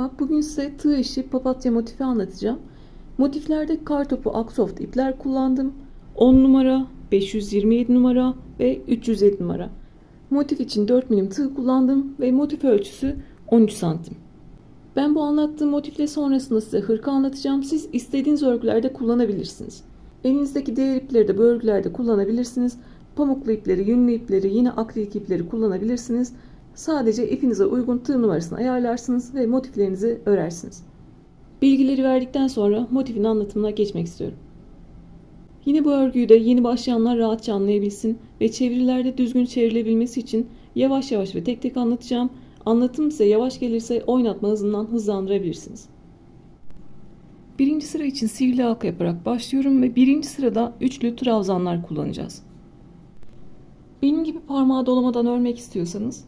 Merhaba, bugün size tığ işi papatya motifi anlatacağım. Motiflerde kartopu Aksoft ipler kullandım. 10 numara, 527 numara ve 307 numara. Motif için 4 milim tığ kullandım ve motif ölçüsü 13 santim. Ben bu anlattığım motifle sonrasında size hırka anlatacağım. Siz istediğiniz örgülerde kullanabilirsiniz. Elinizdeki diğer ipleri de bu örgülerde kullanabilirsiniz. Pamuklu ipleri, yünlü ipleri, yine akrilik ipleri kullanabilirsiniz. Sadece ipinize uygun tığ numarasını ayarlarsınız ve motiflerinizi örersiniz. Bilgileri verdikten sonra motifin anlatımına geçmek istiyorum. Yine bu örgüyü de yeni başlayanlar rahatça anlayabilsin ve çevirilerde düzgün çevrilebilmesi için yavaş yavaş ve tek tek anlatacağım. Anlatım size yavaş gelirse oynatma hızından hızlandırabilirsiniz. Birinci sıra için sihirli halka yaparak başlıyorum ve birinci sırada üçlü trabzanlar kullanacağız. Benim gibi parmağı dolamadan örmek istiyorsanız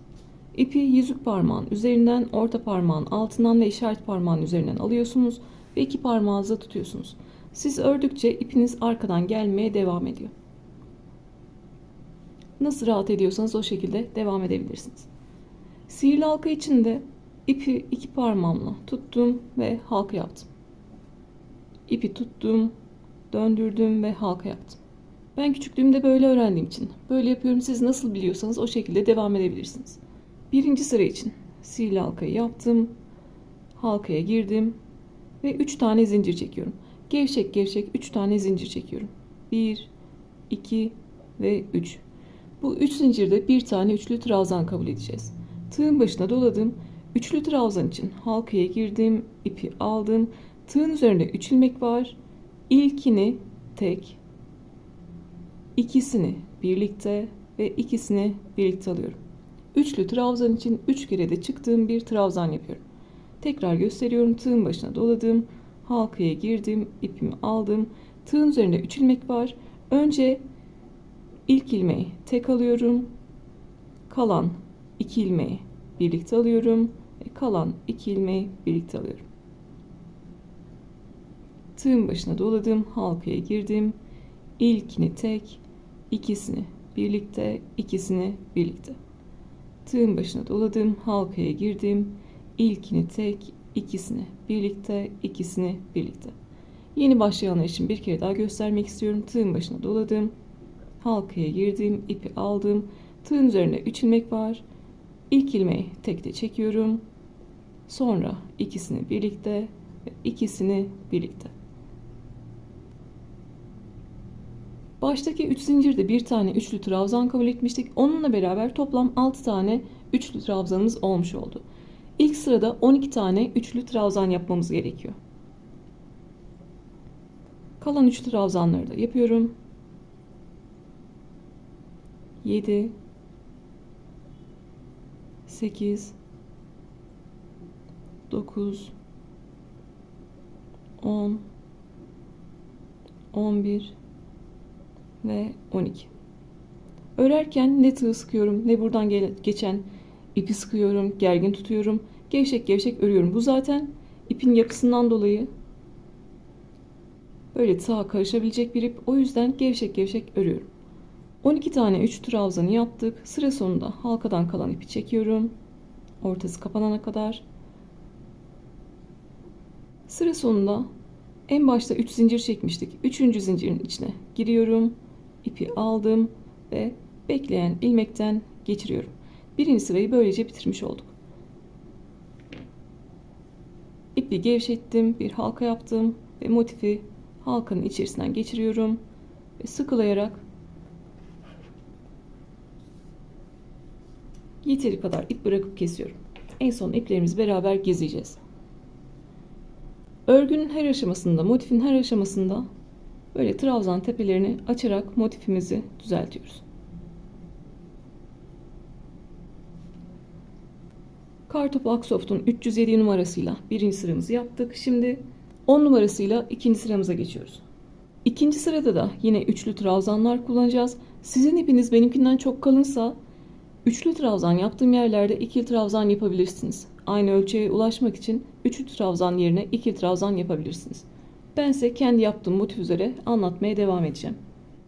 ipi yüzük parmağın üzerinden, orta parmağın altından ve işaret parmağın üzerinden alıyorsunuz ve iki parmağınızla tutuyorsunuz. Siz ördükçe ipiniz arkadan gelmeye devam ediyor. Nasıl rahat ediyorsanız o şekilde devam edebilirsiniz. Sihirli halka için de ipi iki parmağımla tuttum ve halka yaptım. İpi tuttum, döndürdüm ve halka yaptım. Ben küçüklüğümde böyle öğrendiğim için böyle yapıyorum. Siz nasıl biliyorsanız o şekilde devam edebilirsiniz. Birinci sıra için sihirli halkayı yaptım. Halkaya girdim ve 3 tane zincir çekiyorum. Gevşek gevşek 3 tane zincir çekiyorum. 1, 2 ve 3. Bu 3 zincirde bir tane üçlü trabzan kabul edeceğiz. Tığın başına doladım. Üçlü trabzan için halkaya girdim, ipi aldım. Tığın üzerinde 3 ilmek var. İlkini tek, ikisini birlikte ve ikisini birlikte alıyorum. Üçlü trabzan için 3 kere de çıktığım bir trabzan yapıyorum. Tekrar gösteriyorum. Tığın başına doladım. Halkaya girdim. İpimi aldım. Tığın üzerinde 3 ilmek var. Önce ilk ilmeği tek alıyorum. Kalan 2 ilmeği birlikte alıyorum. Ve kalan 2 ilmeği birlikte alıyorum. Tığın başına doladım. Halkaya girdim. İlkini tek, ikisini birlikte, ikisini birlikte. Tığın başına doladım, halkaya girdim. İlkini tek, ikisini birlikte, ikisini birlikte. Yeni başlayanlar için bir kere daha göstermek istiyorum. Tığın başına doladım, halkaya girdim, ipi aldım. Tığın üzerinde 3 ilmek var. İlk ilmeği tekte çekiyorum. Sonra ikisini birlikte ve ikisini birlikte. Baştaki 3 zincirde bir tane üçlü trabzan kabul etmiştik. Onunla beraber toplam 6 tane üçlü trabzanımız olmuş oldu. İlk sırada 12 tane üçlü trabzan yapmamız gerekiyor. Kalan üçlü trabzanları da yapıyorum. 7 8 9 10 11 ve 12. Örerken ne tığ sıkıyorum ne buradan geçen ipi sıkıyorum, gergin tutuyorum. Gevşek gevşek örüyorum. Bu zaten ipin yapısından dolayı böyle tığa karışabilecek bir ip. O yüzden gevşek gevşek örüyorum. 12 tane 3 trabzanı yaptık. Sıra sonunda halkadan kalan ipi çekiyorum. Ortası kapanana kadar. Sıra sonunda en başta 3 zincir çekmiştik. 3. zincirin içine giriyorum. İpi aldım ve bekleyen ilmekten geçiriyorum. Birinci sırayı böylece bitirmiş olduk. İpi gevşettim, bir halka yaptım ve motifi halkanın içerisinden geçiriyorum ve sıkılayarak yeteri kadar ip bırakıp kesiyorum. En son iplerimizi beraber gezeceğiz. Örgünün her aşamasında, motifin her aşamasında böyle trabzan tepelerini açarak motifimizi düzeltiyoruz. Kartopu Aksoft'un 307 numarasıyla birinci sıramızı yaptık. Şimdi 10 numarasıyla ikinci sıramıza geçiyoruz. İkinci sırada da yine üçlü trabzanlar kullanacağız. Sizin ipiniz benimkinden çok kalınsa üçlü trabzan yaptığım yerlerde ikili trabzan yapabilirsiniz. Aynı ölçüye ulaşmak için üçlü trabzan yerine ikili trabzan yapabilirsiniz. Ben ise kendi yaptığım motif üzere anlatmaya devam edeceğim.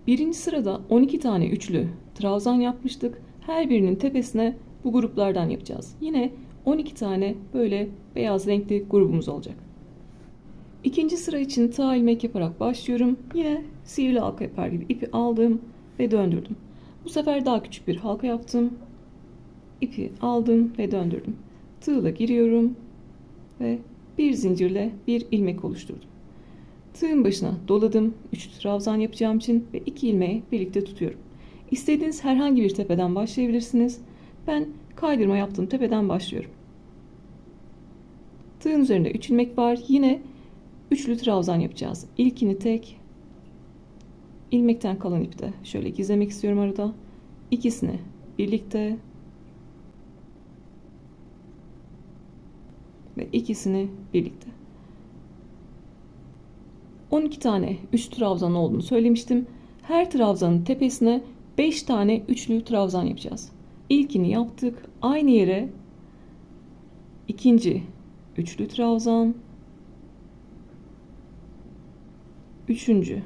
Birinci sırada 12 tane üçlü trabzan yapmıştık. Her birinin tepesine bu gruplardan yapacağız. Yine 12 tane böyle beyaz renkli grubumuz olacak. İkinci sıra için tığ ilmek yaparak başlıyorum. Yine sihirli halka yapar gibi ipi aldım ve döndürdüm. Bu sefer daha küçük bir halka yaptım. İpi aldım ve döndürdüm. Tığla giriyorum ve bir zincirle bir ilmek oluşturdum. Tığın başına doladım. 3 trabzan yapacağım için ve 2 ilmeği birlikte tutuyorum. İstediğiniz herhangi bir tepeden başlayabilirsiniz. Ben kaydırma yaptığım tepeden başlıyorum. Tığın üzerinde 3 ilmek var. Yine üçlü trabzan yapacağız. İlkini tek, ilmekten kalan ipi de şöyle gizlemek istiyorum arada. İkisini birlikte ve ikisini birlikte. 12 tane 3 trabzan olduğunu söylemiştim. Her trabzanın tepesine 5 tane üçlü trabzan yapacağız. İlkini yaptık. Aynı yere ikinci üçlü trabzan, üçüncü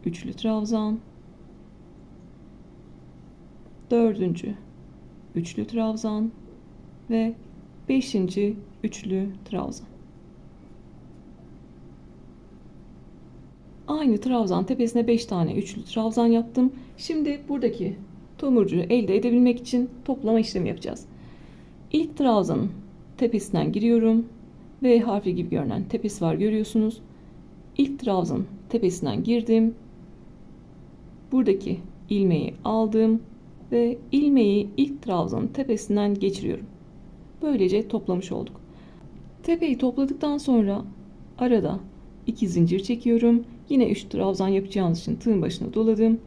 üçlü trabzan, dördüncü üçlü trabzan ve beşinci üçlü trabzan. Aynı trabzan tepesine 5 tane üçlü trabzan yaptım. Şimdi buradaki tomurcuğu elde edebilmek için toplama işlemi yapacağız. İlk trabzanın tepesinden giriyorum. V harfi gibi görünen tepesi var, görüyorsunuz. İlk trabzanın tepesinden girdim. Buradaki ilmeği aldım ve ilmeği ilk trabzanın tepesinden geçiriyorum. Böylece toplamış olduk. Tepeyi topladıktan sonra arada 2 zincir çekiyorum. Yine 3 trabzan yapacağımız için tığın başına doladım.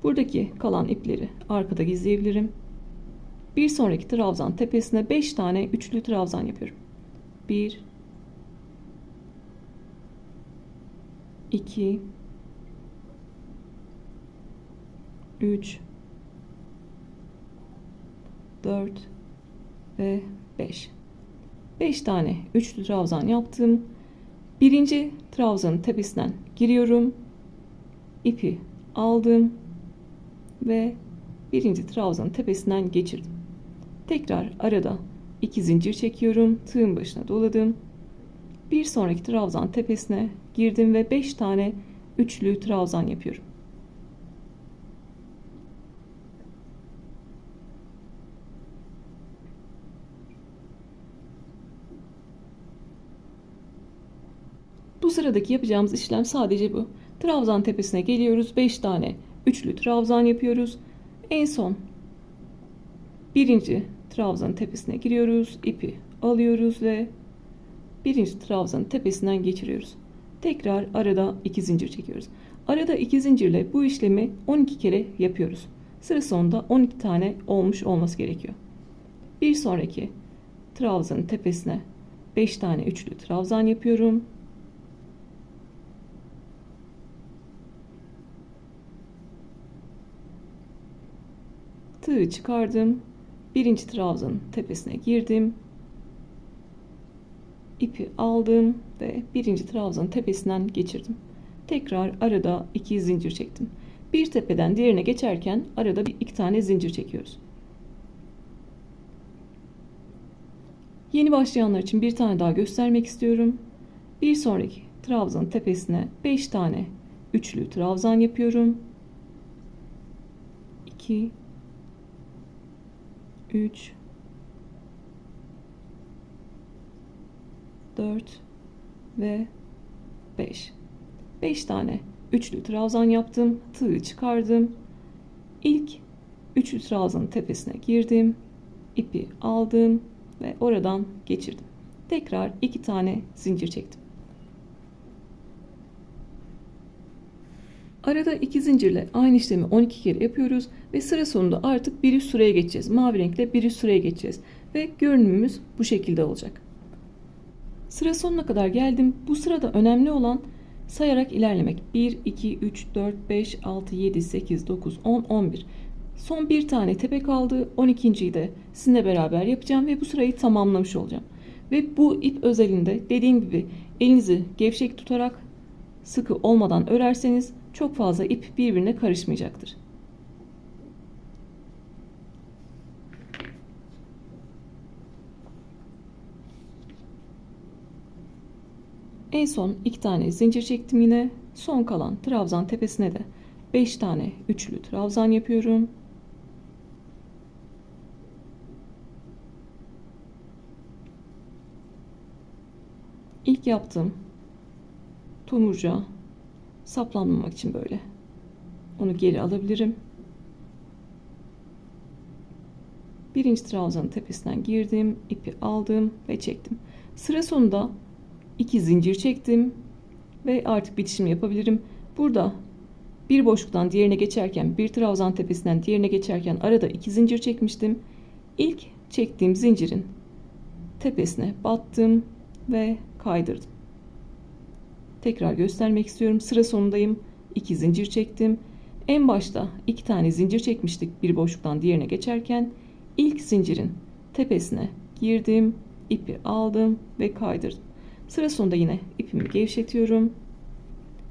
Buradaki kalan ipleri arkada gizleyebilirim. Bir sonraki trabzan tepesine 5 tane üçlü trabzan yapıyorum. 1 2 3 4 ve 5. 5 tane üçlü trabzan yaptım. Birinci trabzanın tepesinden giriyorum. İpi aldım ve birinci trabzanın tepesinden geçirdim. Tekrar arada 2 zincir çekiyorum. Tığın başına doladım. Bir sonraki trabzan tepesine girdim ve 5 tane üçlü trabzan yapıyorum. Bu sıradaki yapacağımız işlem sadece bu. Trabzan tepesine geliyoruz. 5 tane üçlü trabzan yapıyoruz. En son birinci trabzanın tepesine giriyoruz. İpi alıyoruz ve birinci trabzanın tepesinden geçiriyoruz. Tekrar arada 2 zincir çekiyoruz. Arada 2 zincirle bu işlemi 12 kere yapıyoruz. Sıra sonunda 12 tane olmuş olması gerekiyor. Bir sonraki trabzanın tepesine 5 tane üçlü trabzan yapıyorum. Tığı çıkardım. Birinci trabzanın tepesine girdim. İpi aldım ve birinci trabzanın tepesinden geçirdim. Tekrar arada 2 zincir çektim. Bir tepeden diğerine geçerken arada 2 tane zincir çekiyoruz. Yeni başlayanlar için bir tane daha göstermek istiyorum. Bir sonraki trabzanın tepesine 5 tane üçlü trabzan yapıyorum. 2 3 4 ve 5. 5 tane üçlü trabzan yaptım. Tığı çıkardım. İlk üçlü trabzanın tepesine girdim. İpi aldım ve oradan geçirdim. Tekrar 2 tane zincir çektim. Arada 2 zincirle aynı işlemi 12 kere yapıyoruz ve sıra sonunda artık bir üst sıraya geçeceğiz. Mavi renkle bir üst sıraya geçeceğiz ve görünümümüz bu şekilde olacak. Sıra sonuna kadar geldim. Bu sırada önemli olan sayarak ilerlemek. 1, 2, 3, 4, 5, 6, 7, 8, 9, 10, 11. Son bir tane tepe kaldı. 12.'yi de sizinle beraber yapacağım ve bu sırayı tamamlamış olacağım. Ve bu ip özelinde dediğim gibi elinizi gevşek tutarak sıkı olmadan örerseniz çok fazla ip birbirine karışmayacaktır. En son 2 tane zincir çektim yine. Son kalan trabzan tepesine de 5 tane üçlü trabzan yapıyorum. İlk yaptığım tomurcuğa saplanmamak için böyle onu geri alabilirim. Birinci trabzanın tepesinden girdim, ipi aldım ve çektim. Sıra sonunda 2 zincir çektim ve artık bitişimi yapabilirim. Burada bir boşluktan diğerine geçerken, bir trabzan tepesinden diğerine geçerken arada 2 zincir çekmiştim. İlk çektiğim zincirin tepesine battım ve kaydırdım. Tekrar göstermek istiyorum. Sıra sonundayım. 2 zincir çektim. En başta 2 tane zincir çekmiştik bir boşluktan diğerine geçerken. İlk zincirin tepesine girdim, ipi aldım ve kaydırdım. Sıra sonunda yine ipimi gevşetiyorum.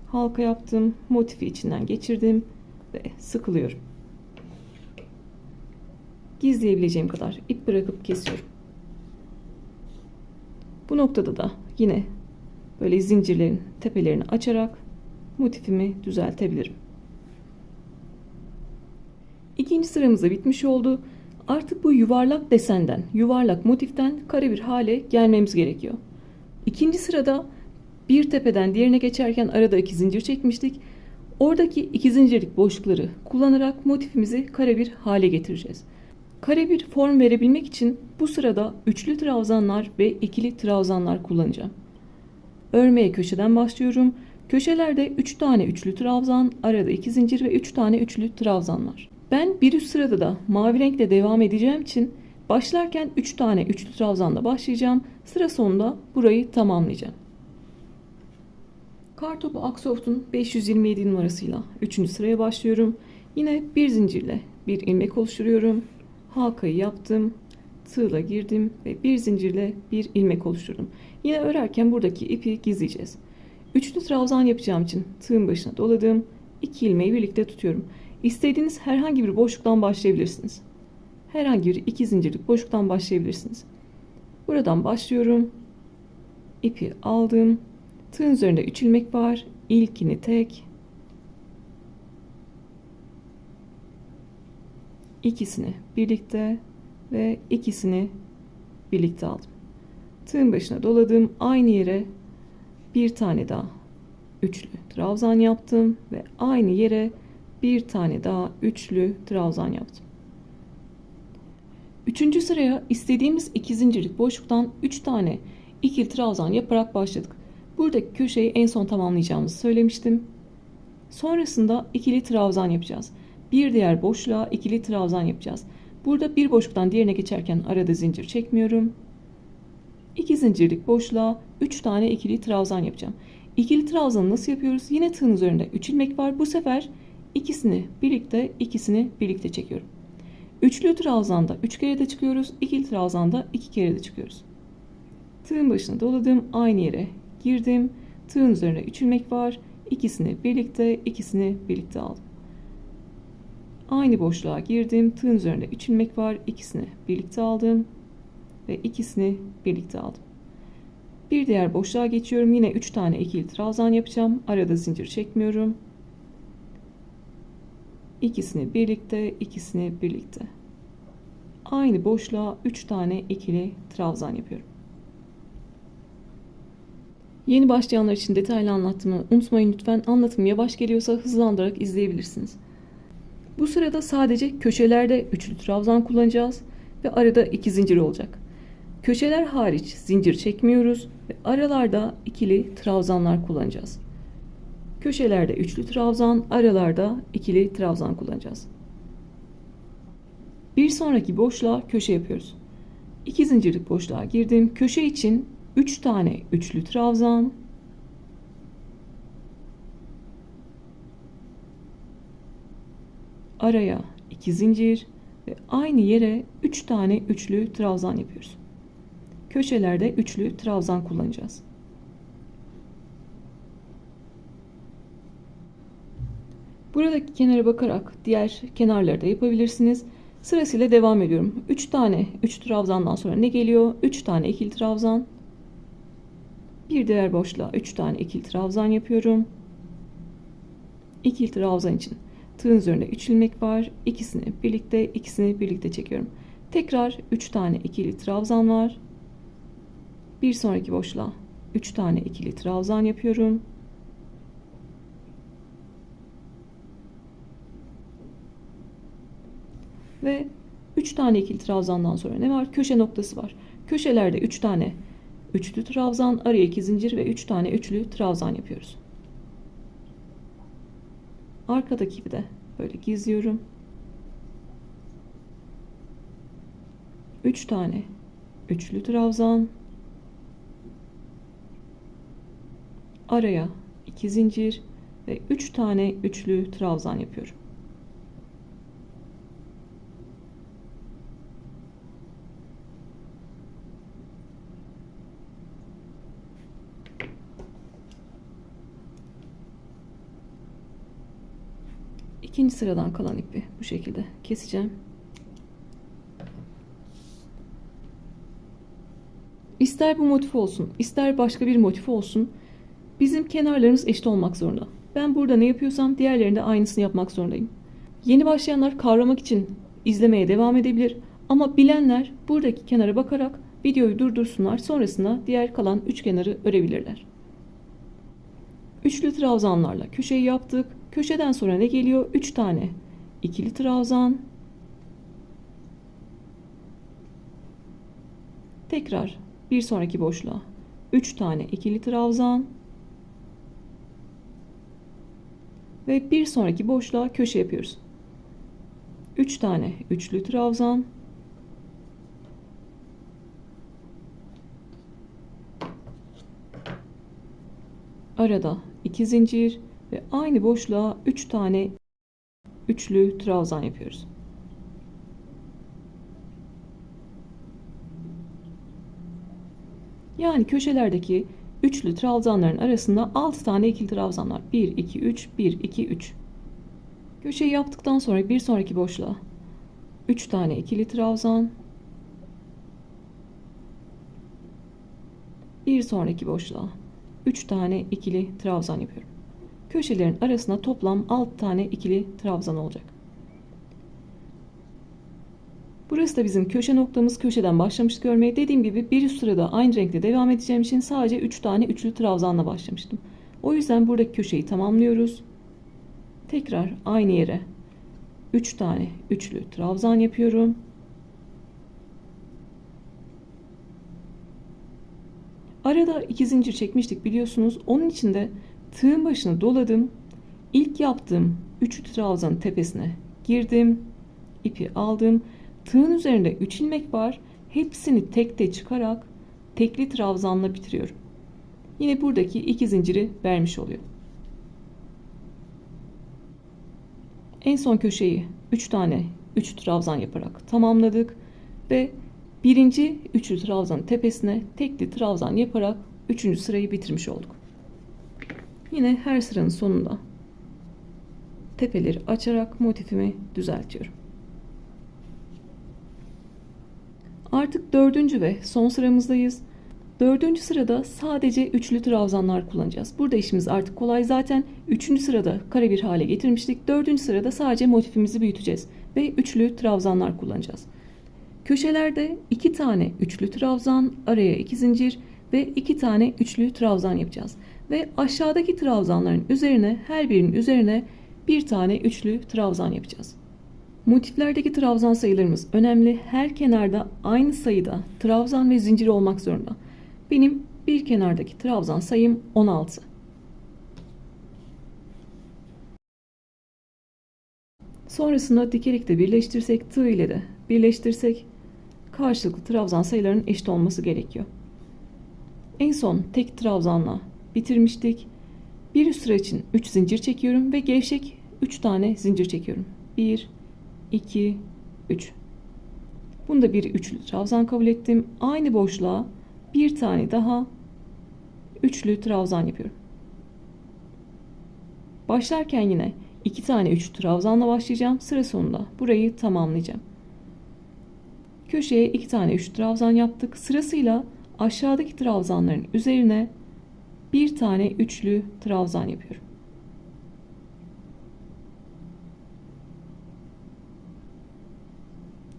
Halka yaptım, motifi içinden geçirdim ve sıkılıyorum. Gizleyebileceğim kadar ip bırakıp kesiyorum. Bu noktada da yine böyle zincirlerin tepelerini açarak motifimi düzeltebilirim. İkinci sıramız da bitmiş oldu. Artık bu yuvarlak desenden, yuvarlak motiften kare bir hale gelmemiz gerekiyor. İkinci sırada bir tepeden diğerine geçerken arada 2 zincir çekmiştik. Oradaki 2 zincirlik boşlukları kullanarak motifimizi kare bir hale getireceğiz. Kare bir form verebilmek için bu sırada üçlü trabzanlar ve ikili trabzanlar kullanacağım. Örmeye köşeden başlıyorum. Köşelerde 3 tane üçlü trabzan, arada 2 zincir ve 3 tane üçlü trabzan var. Ben bir üst sırada da mavi renkle devam edeceğim için başlarken 3 tane üçlü trabzanla başlayacağım. Sıra sonunda burayı tamamlayacağım. Kartopu Aksoft'un 527 numarasıyla 3. sıraya başlıyorum. Yine bir zincirle bir ilmek oluşturuyorum. Halkayı yaptım. Tığla girdim ve bir zincirle bir ilmek oluşturdum. Yine örerken buradaki ipi gizleyeceğiz. Üçlü trabzan yapacağım için tığın başına doladım. 2 ilmeği birlikte tutuyorum. İstediğiniz herhangi bir boşluktan başlayabilirsiniz. Herhangi bir 2 zincirlik boşluktan başlayabilirsiniz. Buradan başlıyorum. İpi aldım. Tığın üzerinde 3 ilmek var. İlkini tek, ikisini birlikte ve ikisini birlikte aldım. Tığın başına doladım. Aynı yere bir tane daha üçlü trabzan yaptım ve aynı yere bir tane daha üçlü trabzan yaptım. Üçüncü sıraya istediğimiz 2 zincirlik boşluktan 3 tane ikili trabzan yaparak başladık. Buradaki köşeyi en son tamamlayacağımızı söylemiştim. Sonrasında ikili trabzan yapacağız. Bir diğer boşluğa ikili trabzan yapacağız. Burada bir boşluktan diğerine geçerken arada zincir çekmiyorum. 2 zincirlik boşluğa 3 tane ikili trabzan yapacağım. İkili trabzanı nasıl yapıyoruz? Yine tığın üzerinde 3 ilmek var. Bu sefer ikisini birlikte çekiyorum. Üçlü trabzanda 3 kere de çıkıyoruz. İkili trabzanda 2 kere de çıkıyoruz. Tığın başına doladım. Aynı yere girdim. Tığın üzerine 3 ilmek var. İkisini birlikte aldım. Aynı boşluğa girdim. Tığın üzerinde 3 ilmek var. İkisini birlikte aldım ve ikisini birlikte aldım. Bir diğer boşluğa geçiyorum. Yine 3 tane ikili trabzan yapacağım. Arada zincir çekmiyorum. İkisini birlikte. Aynı boşluğa 3 tane ikili trabzan yapıyorum. Yeni başlayanlar için detaylı anlattığımı unutmayın lütfen. Anlatım yavaş geliyorsa hızlandırarak izleyebilirsiniz. Bu sırada sadece köşelerde üçlü trabzan kullanacağız ve arada 2 zincir olacak. Köşeler hariç zincir çekmiyoruz ve aralarda ikili trabzanlar kullanacağız. Köşelerde üçlü trabzan, aralarda ikili trabzan kullanacağız. Bir sonraki boşluğa köşe yapıyoruz. 2 zincirlik boşluğa girdim. Köşe için 3 tane üçlü trabzan, araya 2 zincir ve aynı yere 3 tane üçlü trabzan yapıyoruz. Köşelerde üçlü trabzan kullanacağız. Buradaki kenara bakarak diğer kenarları da yapabilirsiniz. Sırasıyla devam ediyorum. 3 tane 3 trabzandan sonra ne geliyor? 3 tane ikili trabzan. Bir diğer boşluğa 3 tane ikili trabzan yapıyorum. İkili trabzan için tığın üzerinde 3 ilmek var. İkisini birlikte çekiyorum. Tekrar 3 tane ikili trabzan var. Bir sonraki boşluğa 3 tane ikili trabzan yapıyorum. Ve 3 tane ikili trabzandan sonra ne var? Köşe noktası var. Köşelerde 3 tane üçlü trabzan, araya 2 zincir ve 3 tane üçlü trabzan yapıyoruz. Arkadaki ipi de böyle gizliyorum. 3 tane üçlü trabzan, araya 2 zincir ve 3 tane üçlü trabzan yapıyorum. İkinci sıradan kalan ipi bu şekilde keseceğim. İster bu motif olsun, ister başka bir motif olsun, bizim kenarlarımız eşit olmak zorunda. Ben burada ne yapıyorsam diğerlerinde aynısını yapmak zorundayım. Yeni başlayanlar kavramak için izlemeye devam edebilir ama bilenler buradaki kenara bakarak videoyu durdursunlar, sonrasında diğer kalan üç kenarı örebilirler. Üçlü trabzanlarla köşeyi yaptık. Köşeden sonra ne geliyor? 3 tane ikili trabzan. Tekrar bir sonraki boşluğa 3 tane ikili trabzan. Ve bir sonraki boşluğa köşe yapıyoruz. 3 tane üçlü trabzan. Arada 2 zincir ve aynı boşluğa 3 tane üçlü trabzan yapıyoruz. Yani köşelerdeki üçlü trabzanların arasında 6 tane ikili trabzan var. 1 2 3 1 2 3. Köşeyi yaptıktan sonra bir sonraki boşluğa 3 tane ikili trabzan. Bir sonraki boşluğa 3 tane ikili trabzan yapıyorum. Köşelerin arasında toplam 6 tane ikili trabzan olacak. Burası da bizim köşe noktamız. Köşeden başlamıştık görmeye. Dediğim gibi bir üst sırada aynı renkte devam edeceğim için sadece 3 tane üçlü trabzanla başlamıştım. O yüzden buradaki köşeyi tamamlıyoruz. Tekrar aynı yere 3 tane üçlü trabzan yapıyorum. Arada 2 zincir çekmiştik biliyorsunuz. Onun için de tığın başını doladım. İlk yaptığım üçlü trabzanın tepesine girdim. İpi aldım. Tığın üzerinde 3 ilmek var. Hepsini tekte çıkarak tekli trabzanla bitiriyorum. Yine buradaki 2 zinciri vermiş oluyor. En son köşeyi 3 tane 3 trabzan yaparak tamamladık ve birinci üçlü trabzanın tepesine tekli trabzan yaparak 3. sırayı bitirmiş olduk. Yine her sıranın sonunda tepeleri açarak motifimi düzeltiyorum. Artık 4. ve son sıramızdayız. 4. sırada sadece üçlü trabzanlar kullanacağız. Burada işimiz artık kolay. Zaten 3. sırada kare bir hale getirmiştik. 4. sırada sadece motifimizi büyüteceğiz ve üçlü trabzanlar kullanacağız. Köşelerde 2 tane üçlü trabzan, araya 2 zincir ve 2 tane üçlü trabzan yapacağız. Ve aşağıdaki trabzanların üzerine, her birinin üzerine bir tane üçlü trabzan yapacağız. Motiflerdeki trabzan sayılarımız önemli. Her kenarda aynı sayıda trabzan ve zincir olmak zorunda. Benim bir kenardaki trabzan sayım 16. Sonrasında dikerek de birleştirsek, tığ ile de birleştirsek karşılıklı trabzan sayılarının eşit olması gerekiyor. En son tek trabzanla bitirmiştik. Bir üst sıra için 3 zincir çekiyorum ve gevşek 3 tane zincir çekiyorum. 1 2 3. Bunu da bir üçlü trabzan kabul ettim. Aynı boşluğa bir tane daha üçlü trabzan yapıyorum. Başlarken yine 2 tane üçlü trabzanla başlayacağım. Sıra sonunda burayı tamamlayacağım. Köşeye 2 tane üçlü trabzan yaptık. Sırasıyla aşağıdaki trabzanların üzerine bir tane üçlü trabzan yapıyorum.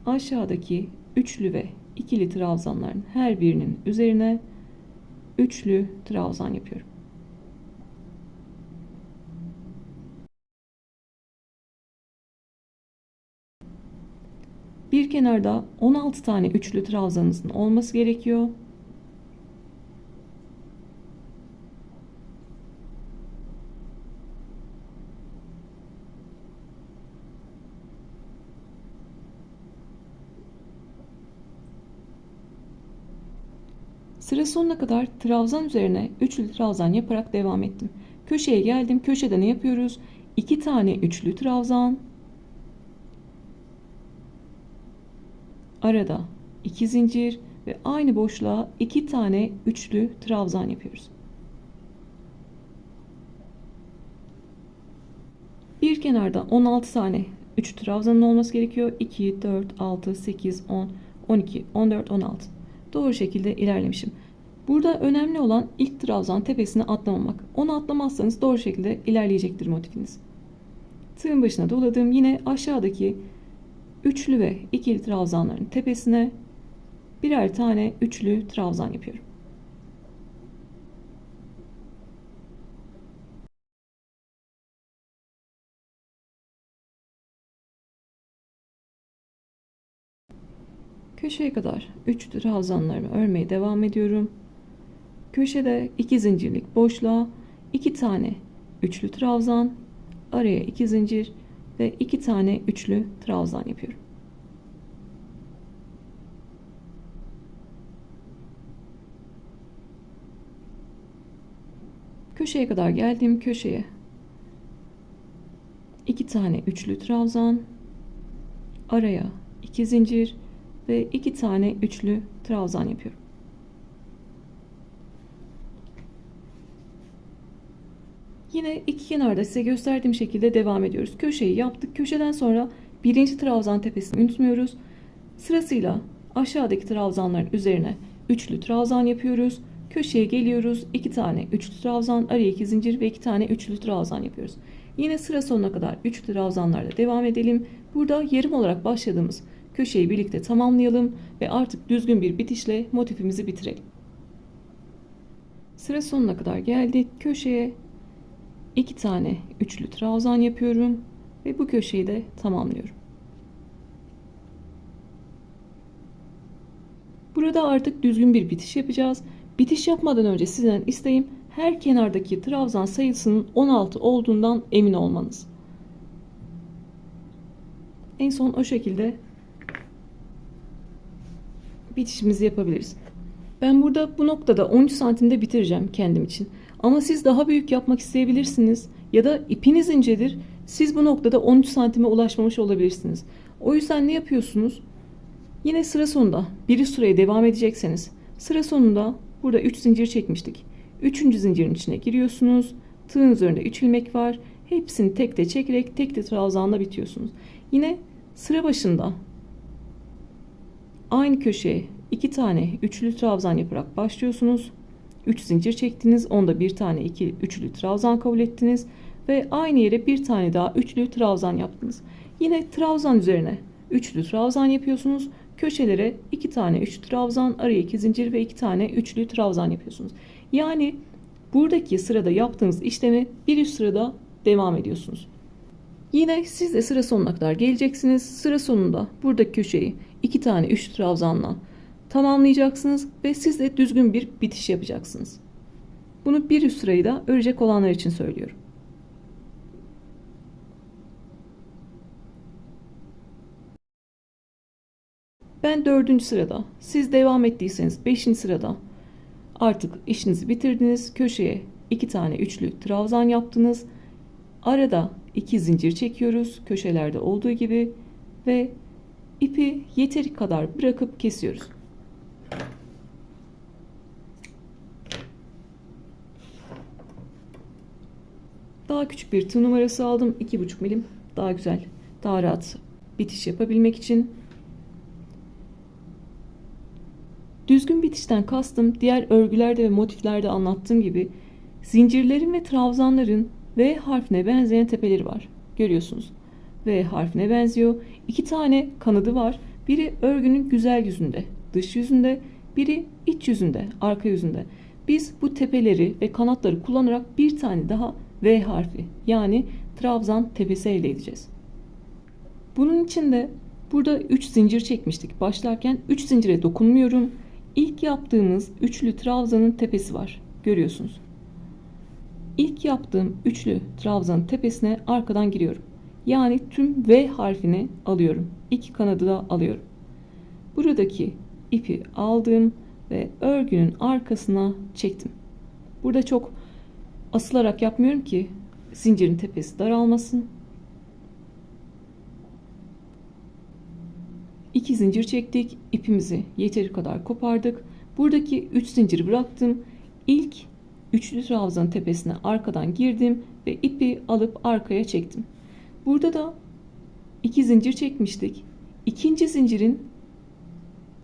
Aşağıdaki üçlü ve ikili trabzanların her birinin üzerine üçlü trabzan yapıyorum. Bir kenarda 16 tane üçlü trabzanınızın olması gerekiyor. Sıra sonuna kadar trabzan üzerine üçlü trabzan yaparak devam ettim. Köşeye geldim. Köşede ne yapıyoruz? 2 tane üçlü trabzan. Arada 2 zincir ve aynı boşluğa 2 tane üçlü trabzan yapıyoruz. Bir kenarda 16 tane 3 trabzanın olması gerekiyor. 2, 4, 6, 8, 10, 12, 14, 16. Doğru şekilde ilerlemişim. Burada önemli olan ilk trabzan tepesine atlamamak. Onu atlamazsanız doğru şekilde ilerleyecektir motifiniz. Tığın başına doladım. Yine aşağıdaki üçlü ve ikili trabzanların tepesine birer tane üçlü trabzan yapıyorum. Köşeye kadar üçlü trabzanlarımı örmeye devam ediyorum. Köşede 2 zincirlik boşluğa 2 tane üçlü trabzan, araya 2 zincir ve 2 tane üçlü trabzan yapıyorum. Köşeye kadar geldim. Köşeye 2 tane üçlü trabzan, araya 2 zincir ve 2 tane üçlü trabzan yapıyorum. Yine iki kenarda size gösterdiğim şekilde devam ediyoruz. Köşeyi yaptık. Köşeden sonra birinci trabzan tepesini unutmuyoruz. Sırasıyla aşağıdaki trabzanların üzerine üçlü trabzan yapıyoruz. Köşeye geliyoruz. 2 tane üçlü trabzan, araya 2 zincir ve 2 tane üçlü trabzan yapıyoruz. Yine sıra sonuna kadar üçlü trabzanlarla devam edelim. Burada yarım olarak başladığımız köşeyi birlikte tamamlayalım ve artık düzgün bir bitişle motifimizi bitirelim. Sıra sonuna kadar geldik. Köşeye 2 tane üçlü trabzan yapıyorum ve bu köşeyi de tamamlıyorum. Burada artık düzgün bir bitiş yapacağız. Bitiş yapmadan önce sizden isteğim her kenardaki trabzan sayısının 16 olduğundan emin olmanız. En son o şekilde bitişimizi yapabiliriz. Ben burada bu noktada 13 santimde bitireceğim kendim için. Ama siz daha büyük yapmak isteyebilirsiniz. Ya da ipiniz incedir. Siz bu noktada 13 santime ulaşmamış olabilirsiniz. O yüzden ne yapıyorsunuz? Yine sıra sonunda bir üst sıraya devam edecekseniz sıra sonunda burada 3 zincir çekmiştik. 3. zincirin içine giriyorsunuz. Tığın üzerinde 3 ilmek var. Hepsini tek de çekerek tek de trabzanla bitiyorsunuz. Yine sıra başında aynı köşeye 2 tane üçlü trabzan yaparak başlıyorsunuz. 3 zincir çektiniz. Onda bir tane üçlü trabzan kabul ettiniz. Ve aynı yere bir tane daha üçlü trabzan yaptınız. Yine trabzan üzerine üçlü trabzan yapıyorsunuz. Köşelere 2 tane üçlü trabzan, araya 2 zincir ve 2 tane üçlü trabzan yapıyorsunuz. Yani buradaki sırada yaptığınız işlemi bir üst sırada devam ediyorsunuz. Yine siz de sıra sonuna kadar geleceksiniz. Sıra sonunda buradaki köşeyi 2 tane üçlü trabzanla tamamlayacaksınız ve siz de düzgün bir bitiş yapacaksınız. Bunu bir üst sırayı da örecek olanlar için söylüyorum. Ben 4. sırada, siz devam ettiyseniz 5. sırada artık işinizi bitirdiniz. Köşeye 2 tane üçlü trabzan yaptınız. Arada 2 zincir çekiyoruz köşelerde olduğu gibi ve ipi yeteri kadar bırakıp kesiyoruz. Daha küçük bir tığ numarası aldım. 2,5 milim. Daha güzel, daha rahat bitiş yapabilmek için. Düzgün bitişten kastım diğer örgülerde ve motiflerde anlattığım gibi Zincirlerin ve trabzanların V harfine benzeyen tepeleri var. Görüyorsunuz. V harfine benziyor. 2 tane kanadı var. Biri örgünün güzel yüzünde, dış yüzünde, biri iç yüzünde, arka yüzünde. Biz bu tepeleri ve kanatları kullanarak bir tane daha V harfi yani trabzan tepesi elde edeceğiz. Bunun için de burada 3 zincir çekmiştik. Başlarken 3 zincire dokunmuyorum. İlk yaptığımız üçlü trabzanın tepesi var. Görüyorsunuz. İlk yaptığım üçlü trabzanın tepesine arkadan giriyorum. Yani tüm V harfini alıyorum. 2 kanadı da alıyorum. Buradaki ipi aldım ve örgünün arkasına çektim. Burada çok asılarak yapmıyorum ki zincirin tepesi daralmasın. 2 zincir çektik. İpimizi yeteri kadar kopardık. Buradaki 3 zinciri bıraktım. İlk üçlü trabzanın tepesine arkadan girdim ve ipi alıp arkaya çektim. Burada da 2 zincir çekmiştik. İkinci zincirin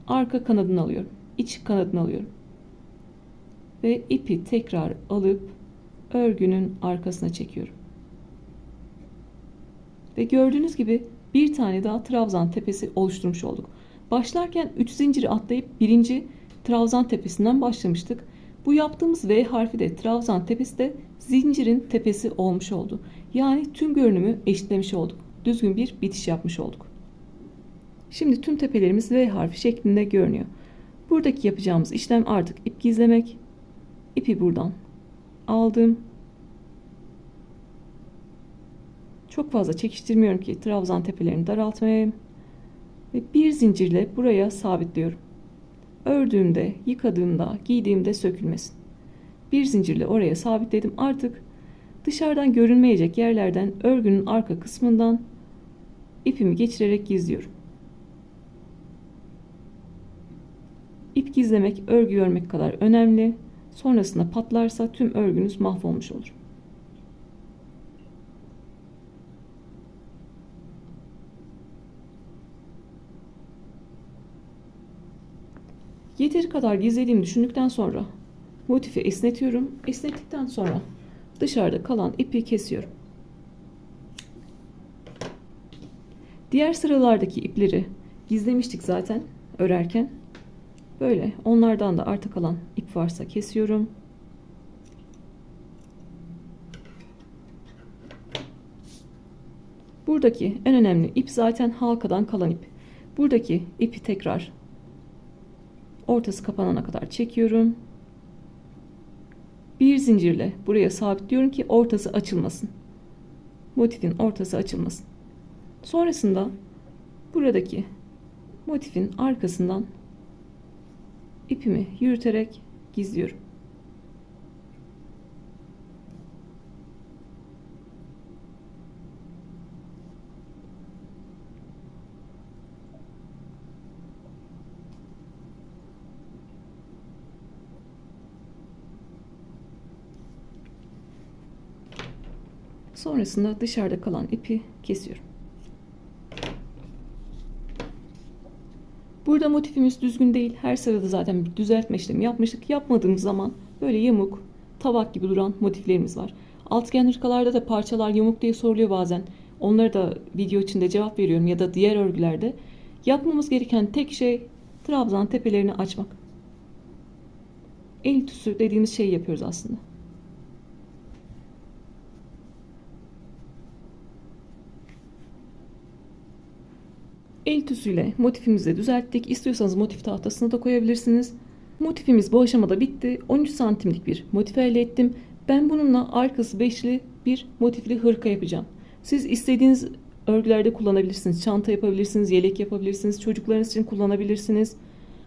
arka kanadını alıyorum. İç kanadını alıyorum. Ve ipi tekrar alıp örgünün arkasına çekiyorum. Ve gördüğünüz gibi bir tane daha trabzan tepesi oluşturmuş olduk. Başlarken 3 zinciri atlayıp birinci trabzan tepesinden başlamıştık. Bu yaptığımız V harfi de trabzan tepesi de zincirin tepesi olmuş oldu. Yani tüm görünümü eşitlemiş olduk. Düzgün bir bitiş yapmış olduk. Şimdi tüm tepelerimiz V harfi şeklinde görünüyor. Buradaki yapacağımız işlem artık ip gizlemek. İpi buradan aldım. Çok fazla çekiştirmiyorum ki trabzan tepelerini daraltmayayım. Ve bir zincirle buraya sabitliyorum. Ördüğümde, yıkadığımda, giydiğimde sökülmesin. Bir zincirle oraya sabitledim. Artık dışarıdan görünmeyecek yerlerden örgünün arka kısmından ipimi geçirerek gizliyorum. İp gizlemek örgü örmek kadar önemli. Sonrasında patlarsa tüm örgünüz mahvolmuş olur. Yeteri kadar gizlediğimi düşündükten sonra motifi esnetiyorum. Esnettikten sonra dışarıda kalan ipi kesiyorum. Diğer sıralardaki ipleri gizlemiştik zaten örerken. Böyle onlardan da arta kalan ip varsa kesiyorum. Buradaki en önemli ip zaten halkadan kalan ip. Buradaki ipi tekrar ortası kapanana kadar çekiyorum. Bir zincirle buraya sabitliyorum ki ortası açılmasın. Motifin ortası açılmasın. Sonrasında buradaki motifin arkasından ipimi yürüterek gizliyorum. Sonrasında dışarıda kalan ipi kesiyorum. Burada motifimiz düzgün değil. Her sırada zaten bir düzeltme işlemi yapmıştık. Yapmadığımız zaman böyle yamuk, tabak gibi duran motiflerimiz var. Altıgen hırkalarda da parçalar yamuk diye soruluyor bazen. Onlara da video içinde cevap veriyorum ya da diğer örgülerde. Yapmamız gereken tek şey trabzan tepelerini açmak. El tüsü dediğimiz şeyi yapıyoruz aslında. El tüsüyle motifimizi düzelttik. İstiyorsanız motif tahtasına da koyabilirsiniz. Motifimiz bu aşamada bitti. 13 santimlik bir motif elde ettim. Ben bununla arkası beşli bir motifli hırka yapacağım. Siz istediğiniz örgülerde kullanabilirsiniz. Çanta yapabilirsiniz, yelek yapabilirsiniz. Çocuklarınız için kullanabilirsiniz.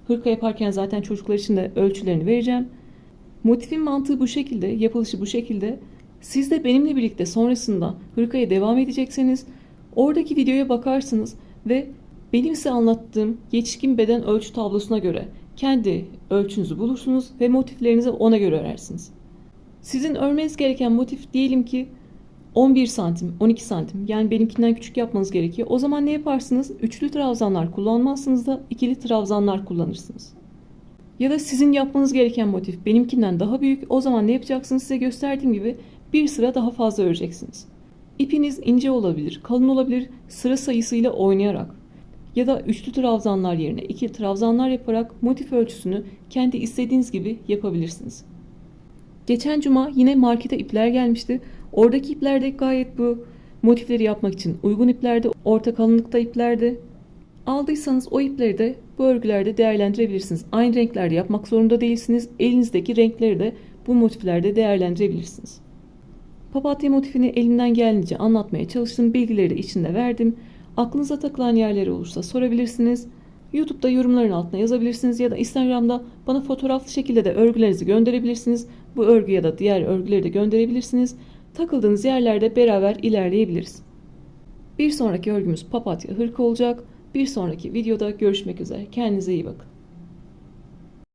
Hırka yaparken zaten çocuklar için de ölçülerini vereceğim. Motifin mantığı bu şekilde, yapılışı bu şekilde. Siz de benimle birlikte sonrasında hırkaya devam edecekseniz oradaki videoya bakarsınız ve benim size anlattığım yetişkin beden ölçü tablosuna göre kendi ölçünüzü bulursunuz ve motiflerinizi ona göre örersiniz. Sizin örmeniz gereken motif diyelim ki 11 santim, 12 santim, yani benimkinden küçük yapmanız gerekiyor. O zaman ne yaparsınız? Üçlü trabzanlar kullanmazsınız da ikili trabzanlar kullanırsınız. Ya da sizin yapmanız gereken motif benimkinden daha büyük. O zaman ne yapacaksınız? Size gösterdiğim gibi bir sıra daha fazla öreceksiniz. İpiniz ince olabilir, kalın olabilir, sıra sayısıyla oynayarak ya da üçlü trabzanlar yerine ikili trabzanlar yaparak motif ölçüsünü kendi istediğiniz gibi yapabilirsiniz. Geçen cuma yine markete ipler gelmişti. Oradaki ipler de gayet bu motifleri yapmak için uygun iplerdi. Orta kalınlıkta iplerdi. Aldıysanız o ipleri de bu örgülerde değerlendirebilirsiniz. Aynı renklerde yapmak zorunda değilsiniz. Elinizdeki renkleri de bu motiflerde değerlendirebilirsiniz. Papatya motifini elimden geldiğince anlatmaya çalıştım. Bilgileri de içinde verdim. Aklınıza takılan yerleri olursa sorabilirsiniz. YouTube'da yorumların altına yazabilirsiniz ya da Instagram'da bana fotoğraflı şekilde de örgülerinizi gönderebilirsiniz. Bu örgü ya da diğer örgüleri de gönderebilirsiniz. Takıldığınız yerlerde beraber ilerleyebiliriz. Bir sonraki örgümüz papatya hırka olacak. Bir sonraki videoda görüşmek üzere. Kendinize iyi bakın.